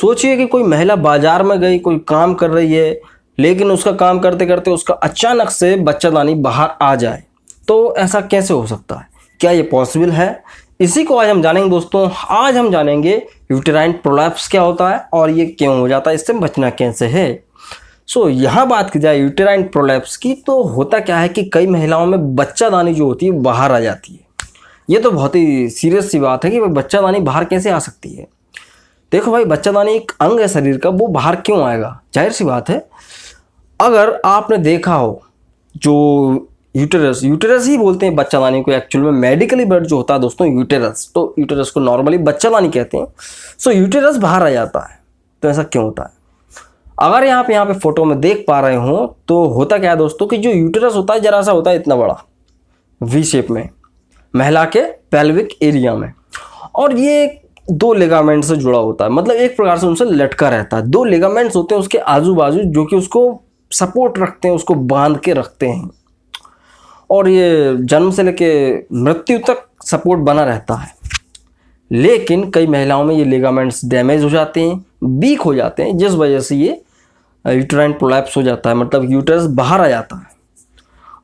सोचिए कि कोई महिला बाजार में गई, कोई काम कर रही है, लेकिन उसका काम करते करते उसका अचानक से बच्चादानी बाहर आ जाए, तो ऐसा कैसे हो सकता है? क्या ये पॉसिबल है? इसी को आज हम जानेंगे दोस्तों। आज हम जानेंगे यूटेराइन प्रोलैप्स क्या होता है और ये क्यों हो जाता है, इससे बचना कैसे है। यहाँ बात की जाए यूटेराइन प्रोलैप्स की, तो होता क्या है कि कई महिलाओं में बच्चादानी जो होती है बाहर आ जाती है। ये तो बहुत ही सीरियस सी बात है कि भाई बच्चादानी बाहर कैसे आ सकती है। देखो भाई, बच्चादानी एक अंग है शरीर का, वो बाहर क्यों आएगा? जाहिर सी बात है, अगर आपने देखा हो जो यूटेरस ही बोलते हैं बच्चादानी को एक्चुअल में, मेडिकली वर्ड जो होता है दोस्तों यूटेरस, तो यूटेरस को नॉर्मली बच्चादानी कहते हैं। यूटेरस बाहर आ जाता है, तो ऐसा क्यों होता है? अगर यहाँ पे फोटो में देख पा रहे हो तो होता क्या है दोस्तों कि जो यूटेरस होता है जरा सा होता है इतना बड़ा, वी शेप में, महिला के पेल्विक एरिया में, और ये दो लिगामेंट से जुड़ा होता है, मतलब एक प्रकार से उनसे लटका रहता है। दो लिगामेंट्स होते हैं उसके आजू बाजू जो कि उसको सपोर्ट रखते हैं, उसको बांध के रखते हैं, और ये जन्म से लेके मृत्यु तक सपोर्ट बना रहता है। लेकिन कई महिलाओं में ये लिगामेंट्स डैमेज हो जाते हैं, वीक हो जाते हैं, जिस वजह से ये यूटेराइन प्रोलैप्स हो जाता है, मतलब यूटेरस बाहर आ जाता है।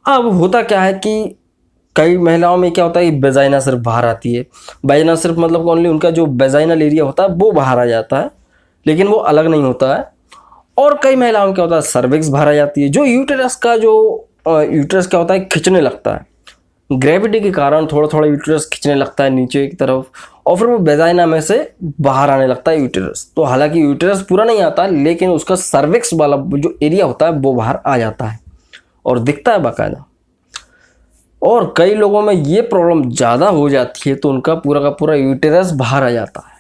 अब होता क्या है कि कई महिलाओं में क्या होता है कि वेजाइना सिर्फ बाहर आती है। वेजाइना सिर्फ मतलब ओनली उनका जो वेजाइनल एरिया होता है वो बाहर आ जाता है, लेकिन वो अलग नहीं होता है। और कई महिलाओं में क्या होता है, सर्विक्स बाहर आ जाती है। जो यूटेरस क्या होता है, खिंचने लगता है, ग्रेविटी के कारण थोड़ा थोड़ा यूटेरस खिंचने लगता है नीचे की तरफ, और फिर वो वेजाइना में से बाहर आने लगता है यूटेरस। तो हालांकि यूटेरस पूरा नहीं आता, लेकिन उसका सर्विक्स वाला जो एरिया होता है वो बाहर आ जाता है और दिखता है बाकायदा। और कई लोगों में ये प्रॉब्लम ज़्यादा हो जाती है तो उनका पूरा का पूरा यूटेरस बाहर आ जाता है।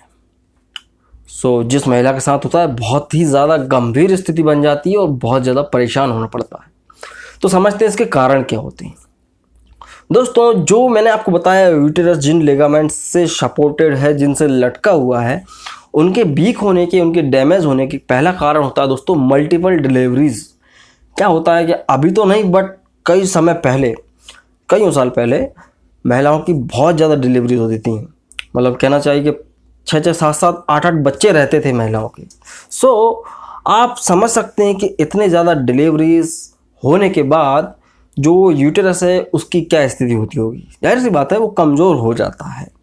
जिस महिला के साथ होता है बहुत ही ज़्यादा गंभीर स्थिति बन जाती है और बहुत ज़्यादा परेशान होना पड़ता है। तो समझते हैं इसके कारण क्या होते हैं दोस्तों। जो मैंने आपको बताया, यूटेरस जिन लिगामेंट्स से सपोर्टेड है, जिनसे लटका हुआ है, उनके वीक होने के, उनके डैमेज होने के पहला कारण होता है दोस्तों मल्टीपल डिलीवरीज। क्या होता है कि अभी तो नहीं, बट कई समय पहले, कईयों साल पहले महिलाओं की बहुत ज़्यादा डिलीवरीज होती थी। मतलब कहना चाहिए कि 6-6, 7-7, 8-8 बच्चे रहते थे महिलाओं के। आप समझ सकते हैं कि इतने ज़्यादा डिलीवरीज होने के बाद जो यूटेरस है उसकी क्या स्थिति होती होगी। जाहिर सी बात है वो कमज़ोर हो जाता है।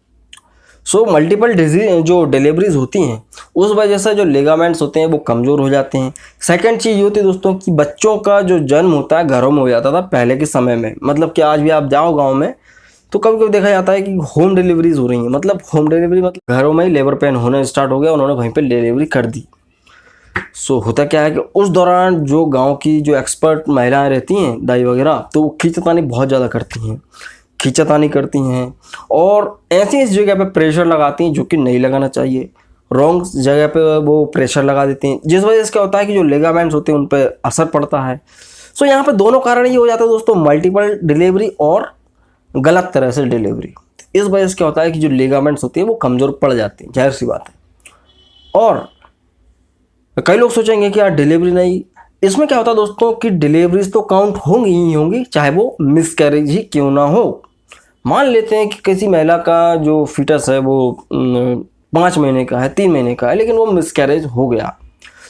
मल्टीपल जो डिलीवरीज होती हैं उस वजह से जो लिगामेंट्स होते हैं वो कमज़ोर हो जाते हैं। सेकंड चीज़ ये होती है दोस्तों कि बच्चों का जो जन्म होता है घरों में हो जाता था पहले के समय में। मतलब कि आज भी आप जाओ गांव में तो कभी कभी देखा जाता है कि होम डिलीवरीज हो रही हैं। मतलब होम डिलीवरी मतलब घरों में ही लेबर पेन होने स्टार्ट हो गया, उन्होंने वहीं पर डिलीवरी कर दी। होता क्या है कि उस दौरान जो गांव की जो एक्सपर्ट महिलाएं रहती हैं, दाई वगैरह, तो वो खींचतानी बहुत ज़्यादा करती हैं और ऐसी जगह पे प्रेशर लगाती हैं जो कि नहीं लगाना चाहिए। रॉन्ग जगह पे वो प्रेशर लगा देती हैं, जिस वजह से क्या होता है कि जो लिगामेंट्स होते हैं उन पर असर पड़ता है। यहाँ पे दोनों कारण ये हो जाता है दोस्तों, मल्टीपल डिलीवरी और गलत तरह से डिलीवरी। इस वजह से क्या होता है कि जो लिगामेंट्स होते हैं वो कमज़ोर पड़ जाते हैं, जाहिर सी बात है। और कई लोग सोचेंगे कि यार डिलीवरी नहीं, इसमें क्या होता है दोस्तों कि डिलीवरीज तो काउंट होंगी ही होंगी, चाहे वो मिसकैरेज ही क्यों ना हो। मान लेते हैं कि किसी महिला का जो फीटस है वो 5 महीने का है, 3 महीने का है, लेकिन वो मिसकैरेज हो गया,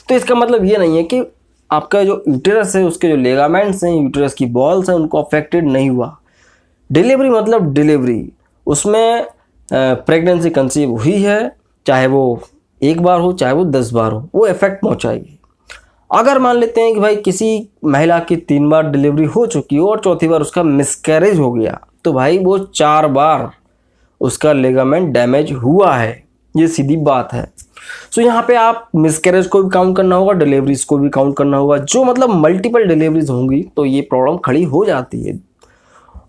तो इसका मतलब ये नहीं है कि आपका जो यूटेरस है उसके जो लिगामेंट्स हैं, यूटेरस की बॉल्स हैं, उनको अफेक्टेड नहीं हुआ। डिलीवरी मतलब डिलीवरी, उसमें प्रेगनेंसी कंसीव हुई है, चाहे वो 1 बार हो चाहे वो 10 बार हो, वो इफेक्ट पहुंचाएगी। अगर मान लेते हैं कि भाई किसी महिला की 3 बार डिलीवरी हो चुकी हो और चौथी बार उसका मिसकैरेज हो गया, तो भाई वो 4 बार उसका लिगामेंट डैमेज हुआ है, ये सीधी बात है। यहाँ पे आप मिसकैरेज को भी काउंट करना होगा, डिलीवरीज को भी काउंट करना होगा। जो मतलब मल्टीपल डिलीवरीज होंगी तो ये प्रॉब्लम खड़ी हो जाती है।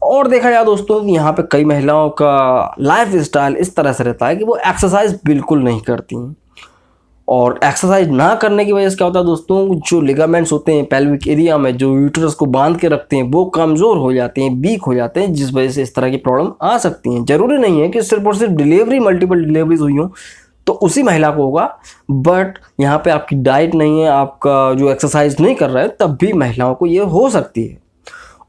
और देखा जाए दोस्तों यहाँ पे कई महिलाओं का लाइफ स्टाइल इस तरह से रहता है कि वो एक्सरसाइज बिल्कुल नहीं करती हैं, और एक्सरसाइज ना करने की वजह से क्या होता है दोस्तों, जो लिगामेंट्स होते हैं पेल्विक एरिया में जो यूटेरस को बांध के रखते हैं वो कमज़ोर हो जाते हैं, वीक हो जाते हैं, जिस वजह से इस तरह की प्रॉब्लम आ सकती हैं। ज़रूरी नहीं है कि सिर्फ और सिर्फ डिलीवरी मल्टीपल डिलीवरीज हुई हो तो उसी महिला को होगा, बट यहाँ पे आपकी डाइट नहीं है, आपका जो एक्सरसाइज नहीं कर रहा है, तब भी महिलाओं को ये हो सकती है।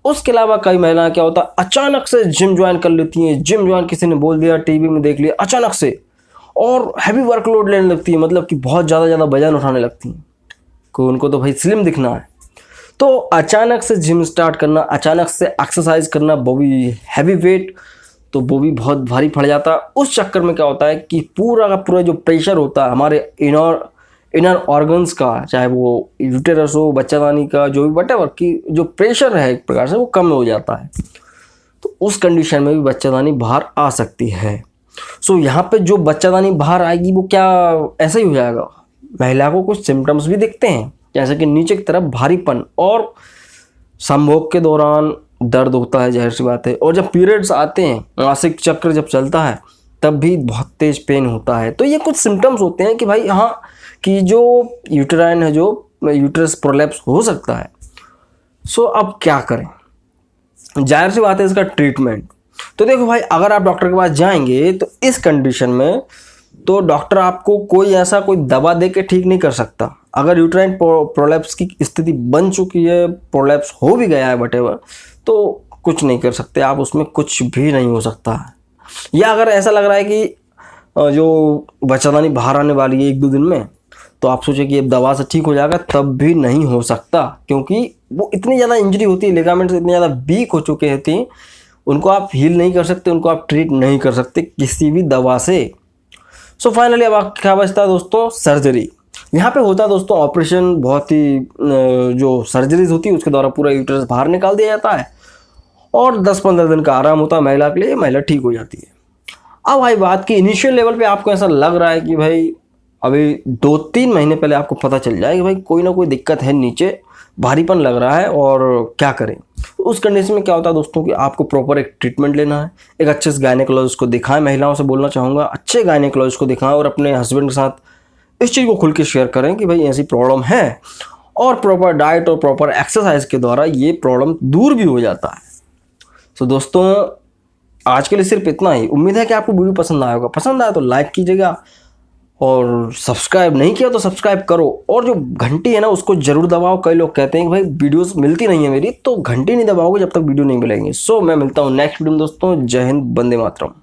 उसके अलावा कई महिलाएं क्या होता है अचानक से जिम ज्वाइन कर लेती हैं। जिम ज्वाइन किसी ने बोल दिया, टीवी में देख लिया अचानक से, और हैवी वर्कलोड लेने लगती है, मतलब कि बहुत ज़्यादा वजन उठाने लगती हैं, कि उनको तो भाई स्लिम दिखना है। तो अचानक से जिम स्टार्ट करना, अचानक से एक्सरसाइज करना, वो भी हैवी वेट, तो वो भी बहुत भारी पड़ जाता है। उस चक्कर में क्या होता है कि पूरा का पूरा जो प्रेशर होता है हमारे इनर ऑर्गन्स का, चाहे वो यूटेरस हो, बच्चादानी का, जो भी व्हाटएवर की जो प्रेशर है एक प्रकार से वो कम हो जाता है। तो उस कंडीशन में भी बच्चादानी बाहर आ सकती है। सो यहाँ पे जो बच्चादानी बाहर आएगी वो क्या ऐसा ही हो जाएगा। महिला को कुछ सिम्टम्स भी दिखते हैं, जैसे कि नीचे की तरफ भारीपन, और संभोग के दौरान दर्द होता है, जाहिर सी बात है। और जब पीरियड्स आते हैं, मासिक चक्र जब चलता है, तब भी बहुत तेज पेन होता है। तो ये कुछ सिम्टम्स होते हैं कि भाई हाँ, कि जो यूटेराइन है, जो यूट्रस प्रोलैप्स हो सकता है। सो अब क्या करें, जाहिर सी बात है इसका ट्रीटमेंट। तो देखो भाई, अगर आप डॉक्टर के पास जाएंगे तो इस कंडीशन में तो डॉक्टर आपको कोई दवा दे के ठीक नहीं कर सकता। अगर यूट्राइन प्रोलैप्स की स्थिति बन चुकी है, प्रोलैप्स हो भी गया है व्हाटएवर, तो कुछ नहीं कर सकते आप, उसमें कुछ भी नहीं हो सकता है। या अगर ऐसा लग रहा है कि जो बच्चादानी बाहर आने वाली है 1-2 दिन में, तो आप सोचे कि अब दवा से ठीक हो जाएगा, तब भी नहीं हो सकता, क्योंकि वो इतनी ज़्यादा इंजरी होती है, लिगामेंट्स इतने ज़्यादा वीक हो चुके होते हैं, उनको आप हील नहीं कर सकते, उनको आप ट्रीट नहीं कर सकते किसी भी दवा से। सो फाइनली अब आपको क्या बचता है दोस्तों, सर्जरी। यहाँ पे होता है दोस्तों ऑपरेशन, बहुत ही जो सर्जरीज होती है उसके द्वारा पूरा यूट्रस बाहर निकाल दिया जाता है, और 10-15 दिन का आराम होता है महिला के लिए, महिला ठीक हो जाती है। अब भाई बात की इनिशियल लेवल पे आपको ऐसा लग रहा है कि भाई अभी 2-3 महीने पहले आपको पता चल जाए कि भाई कोई ना कोई दिक्कत है, नीचे भारीपन लग रहा है और क्या करें। तो उस कंडीशन में क्या होता है दोस्तों कि आपको प्रॉपर एक ट्रीटमेंट लेना है, एक अच्छे से गायनेकोलॉजिस्ट को दिखाएं। महिलाओं से बोलना चाहूँगा, अच्छे गायनेकोलॉजिस्ट को दिखाएं और अपने हस्बैंड के साथ इस चीज़ को खुल के शेयर करें कि भाई ऐसी प्रॉब्लम है, और प्रॉपर डाइट और प्रॉपर एक्सरसाइज के द्वारा ये प्रॉब्लम दूर भी हो जाता है। तो दोस्तों आज के लिए सिर्फ इतना ही। उम्मीद है कि आपको वीडियो पसंद आया होगा। पसंद आया तो लाइक कीजिएगा, और सब्सक्राइब नहीं किया तो सब्सक्राइब करो, और जो घंटी है ना उसको जरूर दबाओ। कई लोग कहते हैं कि भाई वीडियोस मिलती नहीं है मेरी, तो घंटी नहीं दबाओगे जब तक वीडियो नहीं मिलेंगी। सो मैं मिलता हूँ नेक्स्ट वीडियो में दोस्तों। जय हिंद, वंदे मातरम।